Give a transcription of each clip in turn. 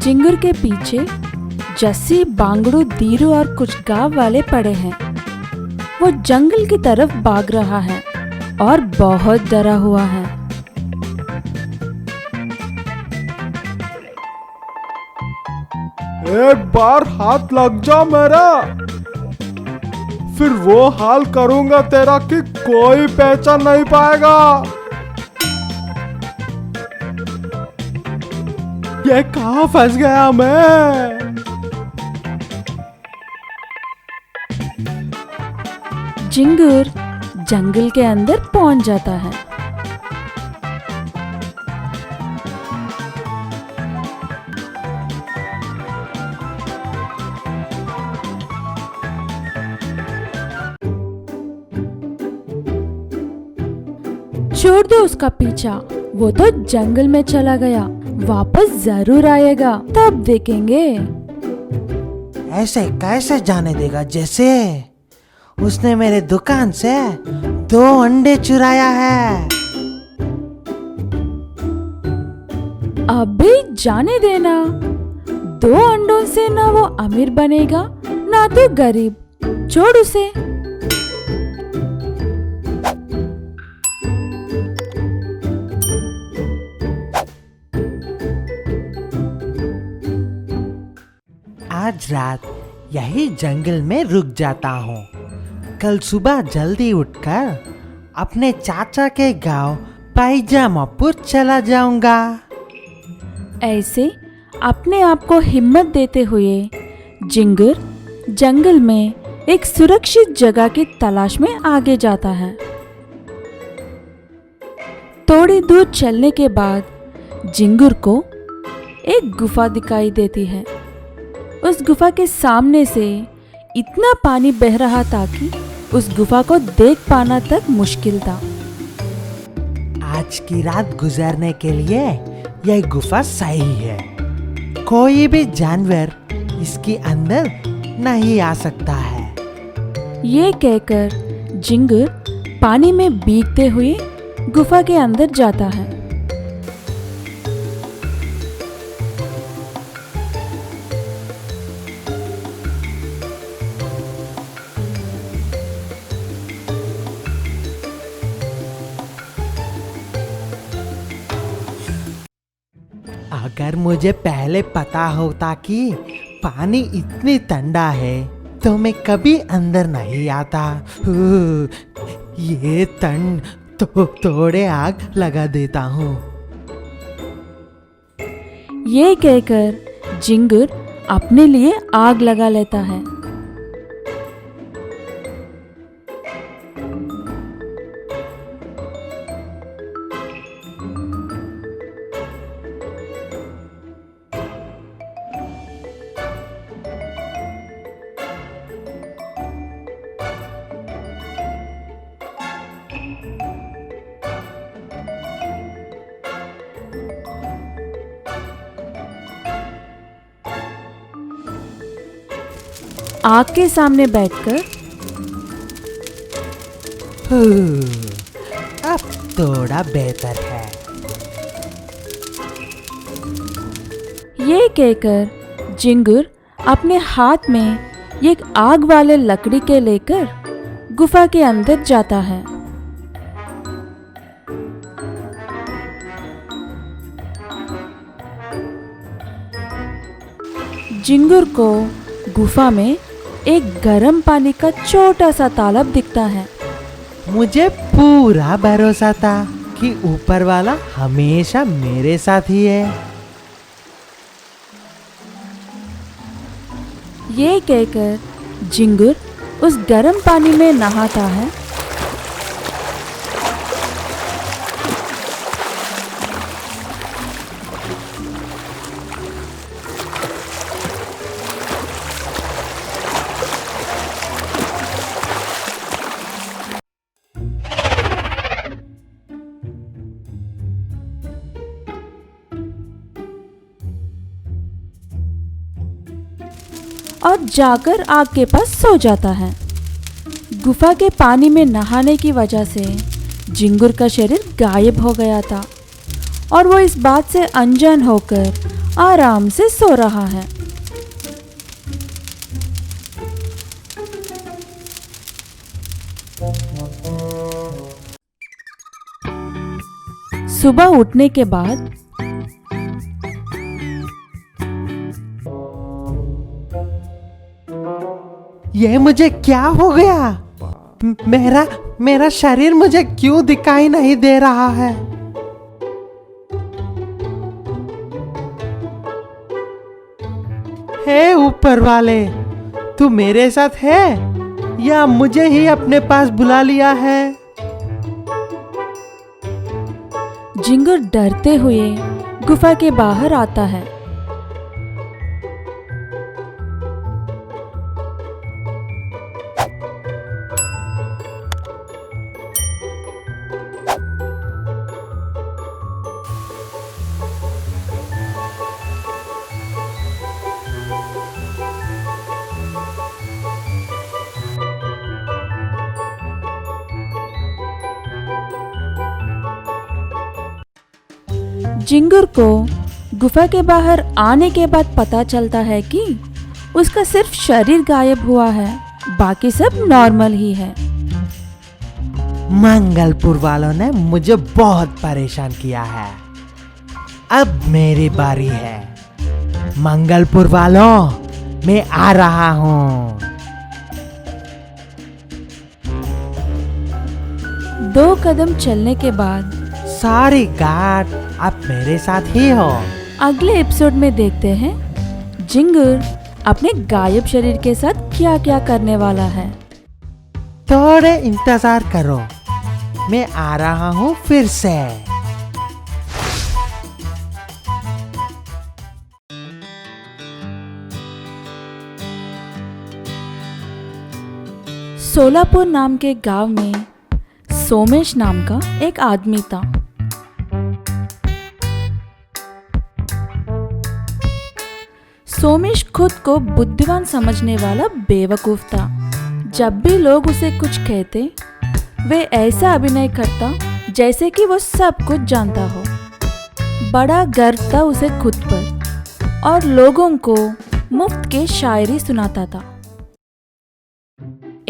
जिंगुर के पीछे जस्सी, बांगड़ू, दीरू और कुछ गांव वाले पड़े हैं। वो जंगल की तरफ भाग रहा है और बहुत डरा हुआ है। एक बार हाथ लग जा मेरा, फिर वो हाल करूंगा तेरा कि कोई पहचान नहीं पाएगा। ये कहाँ फंस गया मैं? जिंगुर जंगल के अंदर पहुंच जाता है। छोड़ दो उसका पीछा, वो तो जंगल में चला गया, वापस जरूर आएगा, तब देखेंगे। ऐसे कैसे जाने देगा? जैसे उसने मेरे दुकान से 2 अंडे चुराया है। अबे जाने देना, 2 अंडों से ना वो अमीर बनेगा ना तो गरीब, छोड़ उसे। आज रात यही जंगल में रुक जाता हूँ। कल सुबह जल्दी उठकर अपने चाचा के गांव पाइजामापुर चला जाऊंगा। ऐसे अपने आप को हिम्मत देते हुए जिंगुर जंगल में एक सुरक्षित जगह की तलाश में आगे जाता है। थोड़ी दूर चलने के बाद जिंगुर को एक गुफा दिखाई देती है। उस गुफा के सामने से इतना पानी बह रहा था कि उस गुफा को देख पाना तक मुश्किल था। आज की रात गुजरने के लिए यह गुफा सही है। कोई भी जानवर इसके अंदर नहीं आ सकता है। ये कहकर जिंगुर पानी में भीगते हुए गुफा के अंदर जाता है। अगर मुझे पहले पता होता कि पानी इतनी ठंडा है तो मैं कभी अंदर नहीं आता। ये ठंड तो थोड़े आग लगा देता हूँ। ये कहकर जिंगुर अपने लिए आग लगा लेता है। आग के सामने बैठकर अब थोड़ा बेहतर है। ये कहकर जिंगुर अपने हाथ में एक आग वाले लकड़ी के लेकर गुफा के अंदर जाता है। जिंगुर को गुफा में एक गर्म पानी का छोटा सा तालाब दिखता है। मुझे पूरा भरोसा था कि ऊपर वाला हमेशा मेरे साथ ही है। ये कहकर जिंगुर उस गर्म पानी में नहाता है। और जाकर आग के पास सो जाता है। गुफा के पानी में नहाने की वजह से जिंगुर का शरीर गायब हो गया था और वो इस बात से अनजान होकर आराम से सो रहा है। सुबह उठने के बाद ये मुझे क्या हो गया? मेरा शरीर मुझे क्यों दिखाई नहीं दे रहा है? हे ऊपर वाले, तू मेरे साथ है या मुझे ही अपने पास बुला लिया है? जिंगुर डरते हुए गुफा के बाहर आता है। जिंगुर को गुफा के बाहर आने के बाद पता चलता है कि उसका सिर्फ शरीर गायब हुआ है, बाकी सब नॉर्मल ही है। मंगलपुर वालों ने मुझे बहुत परेशान किया है, अब मेरी बारी है। मंगलपुर वालों, मैं आ रहा हूँ। 2 कदम चलने के बाद सॉरी गॉड, आप मेरे साथ ही हो। अगले एपिसोड में देखते हैं जिंगुर अपने गायब शरीर के साथ क्या क्या करने वाला है। थोड़े इंतजार करो, मैं आ रहा हूँ फिर से। सोलापुर नाम के गांव में सोमेश नाम का एक आदमी था। सोमेश खुद को बुद्धिमान समझने वाला बेवकूफ था। जब भी लोग उसे कुछ कहते, वे ऐसा अभिनय करता जैसे कि वो सब कुछ जानता हो। बड़ा गर्व था उसे खुद पर और लोगों को मुफ्त के शायरी सुनाता था।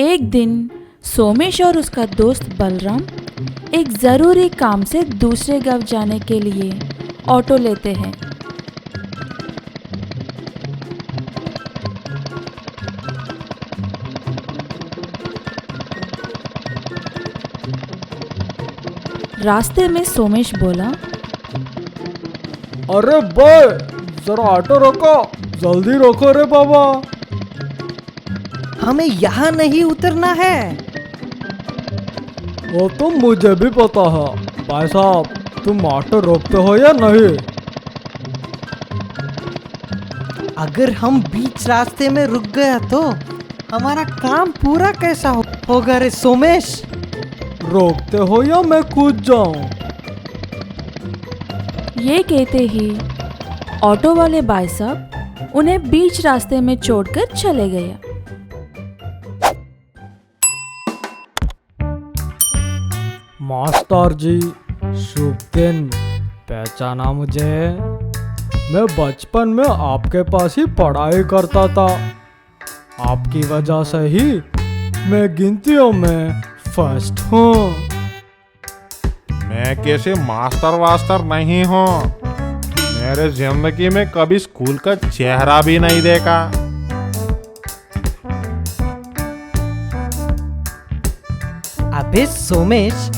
एक दिन सोमेश और उसका दोस्त बलराम एक ज़रूरी काम से दूसरे गांव जाने के लिए ऑटो लेते हैं। रास्ते में सोमेश बोला, अरे बॉय, जरा ऑटो रोको, जल्दी रोको रे बाबा। हमें यहाँ नहीं उतरना है। वो तो मुझे भी पता है। भाई साहब, तुम ऑटो रोकते हो या नहीं? अगर हम बीच रास्ते में रुक गया तो हमारा काम पूरा कैसा होगा रे सोमेश? रोकते हो या मैं कूद जाऊं? ये कहते ही ऑटो वाले भाई साहब उन्हें बीच रास्ते में छोड़कर चले गए। मास्टर जी, शुभ दिन। पहचाना मुझे? मैं बचपन में आपके पास ही पढ़ाई करता था। आपकी वजह से ही मैं गिनतियों में फर्स्ट हूँ। मैं किसी मास्टर वास्टर नहीं हूँ। मेरे जिंदगी में कभी स्कूल का चेहरा भी नहीं देखा। अबे सोमेश,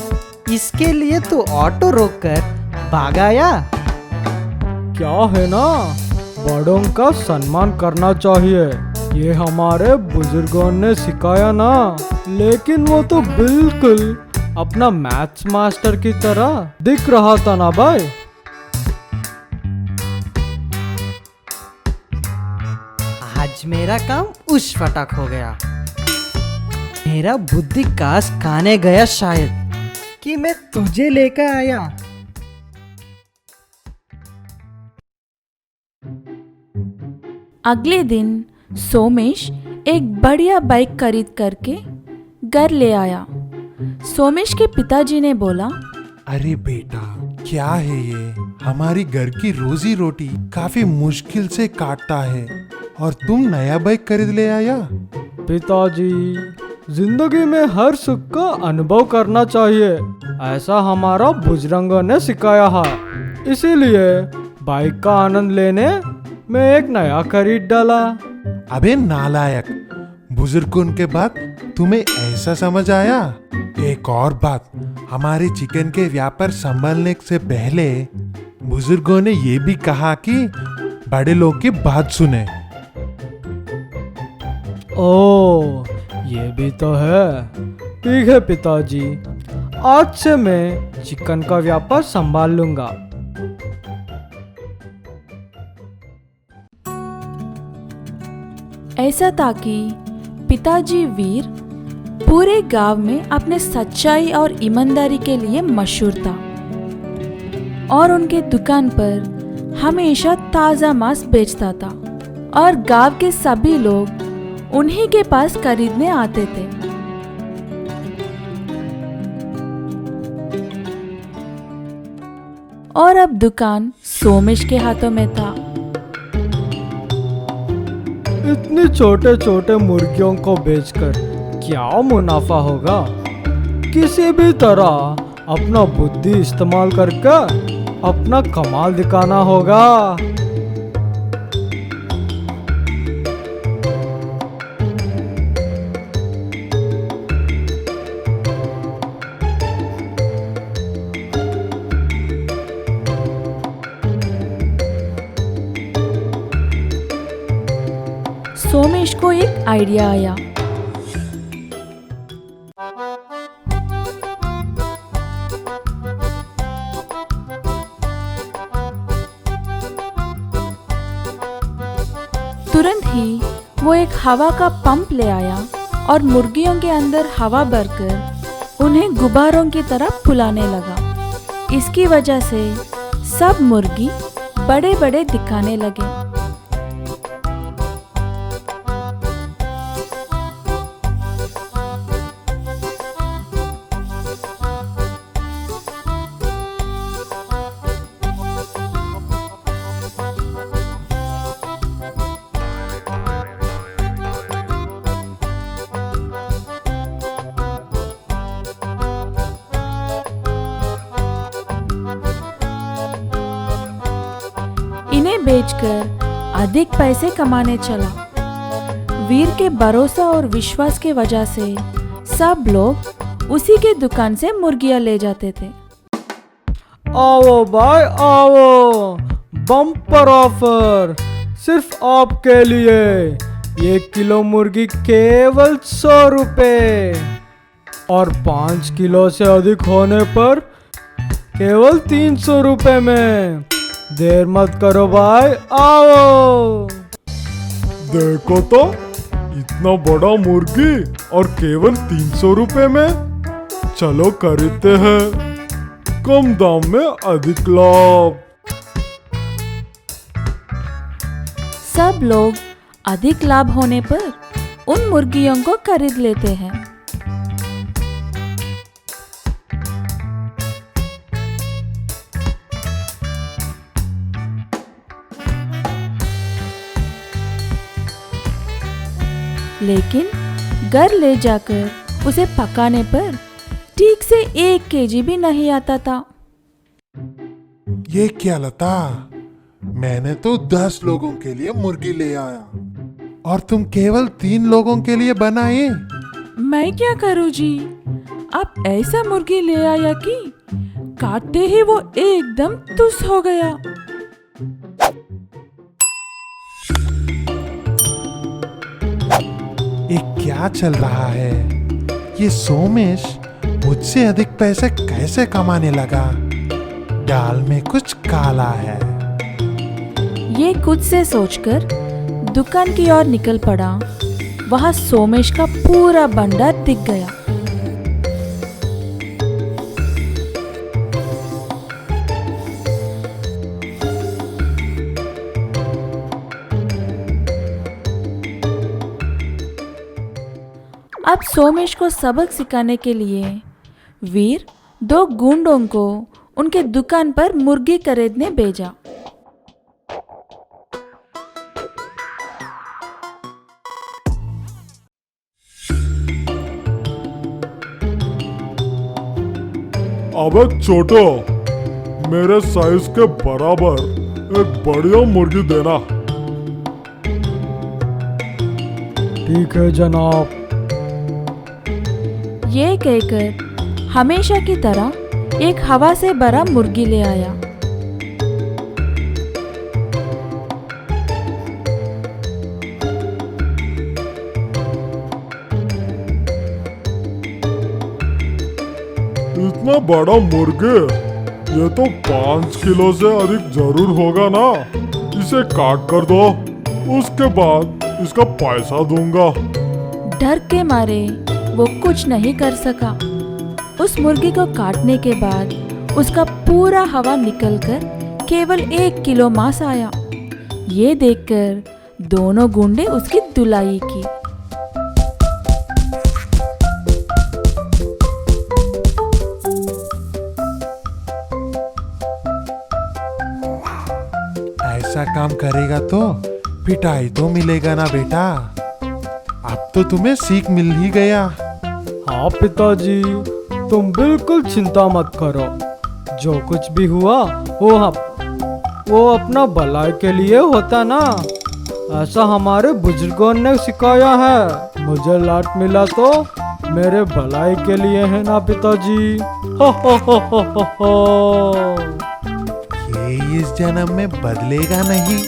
इसके लिए तो ऑटो रोककर भाग आया। क्या है ना, बड़ों का सम्मान करना चाहिए, ये हमारे बुजुर्गों ने सिखाया ना। लेकिन वो तो बिल्कुल अपना मैथ्स मास्टर की तरह दिख रहा था ना भाई। आज मेरा काम उस फटाक हो गया। मेरा बुद्धि कास खाने गया शायद कि मैं तुझे लेकर आया। अगले दिन सोमेश एक बढ़िया बाइक खरीद करके घर ले आया। सोमेश के पिताजी ने बोला, अरे बेटा, क्या है ये? हमारी घर की रोजी रोटी काफी मुश्किल से काटता है और तुम नया बाइक खरीद ले आया। पिताजी, जिंदगी में हर सुख का अनुभव करना चाहिए, ऐसा हमारा बुजुर्गों ने सिखाया है। इसीलिए बाइक का आनंद लेने में एक नया खरीद डाला। अबे नालायक, बुजुर्गों के बाद तुम्हें ऐसा समझ आया? एक और बात, हमारे चिकन के व्यापार संभालने से पहले बुजुर्गों ने ये भी कहा कि बड़े लोग की बात सुने। ओ, ये भी तो है। ठीक है पिताजी, आज से मैं चिकन का व्यापार संभाल लूंगा। ऐसा था कि पिताजी वीर पूरे गांव में अपने सच्चाई और ईमानदारी के लिए मशहूर था और उनके दुकान पर हमेशा ताज़ा मांस बेचता था और गांव के सभी लोग उन्हीं के पास खरीदने आते थे। और अब दुकान सोमेश के हाथों में था। इतने छोटे छोटे मुर्गियों को बेचकर क्या मुनाफा होगा? किसी भी तरह अपना बुद्धि इस्तेमाल करके अपना कमाल दिखाना होगा। सोमेश को एक आइडिया आया। तुरंत ही वो एक हवा का पंप ले आया और मुर्गियों के अंदर हवा भरकर उन्हें गुब्बारों की तरह फुलाने लगा। इसकी वजह से सब मुर्गी बड़े बड़े दिखाने लगे। इन्हें बेचकर अधिक पैसे कमाने चला। वीर के भरोसा और विश्वास के वजह से सब लोग उसी के दुकान से मुर्गियां ले जाते थे। आओ भाई आओ, बम्पर ऑफर सिर्फ आपके लिए। 1 किलो मुर्गी केवल 100 रुपए और 5 किलो से अधिक होने पर केवल 300 रुपए में। देर मत करो भाई, आओ। देखो तो, इतना बड़ा मुर्गी और केवल 300 रुपए में। चलो खरीदते हैं, कम दाम में अधिक लाभ। सब लोग अधिक लाभ होने पर उन मुर्गियों को खरीद लेते हैं। लेकिन घर ले जाकर उसे पकाने पर ठीक से 1 केजी भी नहीं आता था। ये क्या लता, मैंने तो 10 लोगों के लिए मुर्गी ले आया और तुम केवल 3 लोगों के लिए बनाए। मैं क्या करूं जी, आप ऐसा मुर्गी ले आया कि काटते ही वो एकदम तुस हो गया। ये क्या चल रहा है? ये सोमेश मुझसे अधिक पैसे कैसे कमाने लगा? दाल में कुछ काला है। ये खुद से सोचकर दुकान की ओर निकल पड़ा। वहां सोमेश का पूरा भंडार दिख गया। अब सोमेश को सबक सिखाने के लिए वीर 2 गुंडों को उनके दुकान पर मुर्गी खरीदने भेजा। अबे छोटो, मेरे साइज के बराबर एक बढ़िया मुर्गी देना। ठीक है जनाब। ये कहकर हमेशा की तरह एक हवा से भरा मुर्गी ले आया। इतना बड़ा मुर्गी, ये तो 5 किलो से अधिक जरूर होगा ना। इसे काट कर दो, उसके बाद इसका पैसा दूंगा। डर के मारे वो कुछ नहीं कर सका। उस मुर्गी को काटने के बाद उसका पूरा हवा निकलकर केवल 1 किलो मांस आया। ये देखकर दोनों गुंडे उसकी धुलाई की। ऐसा काम करेगा तो पिटाई तो मिलेगा ना बेटा। अब तो तुम्हें सीख मिल ही गया। हाँ पिताजी, तुम बिल्कुल चिंता मत करो। जो कुछ भी हुआ वो अपना भलाई के लिए होता ना। ऐसा हमारे बुजुर्गों ने सिखाया है। मुझे लाट मिला तो मेरे भलाई के लिए है ना पिताजी। हो हो। ये इस जन्म में बदलेगा नहीं।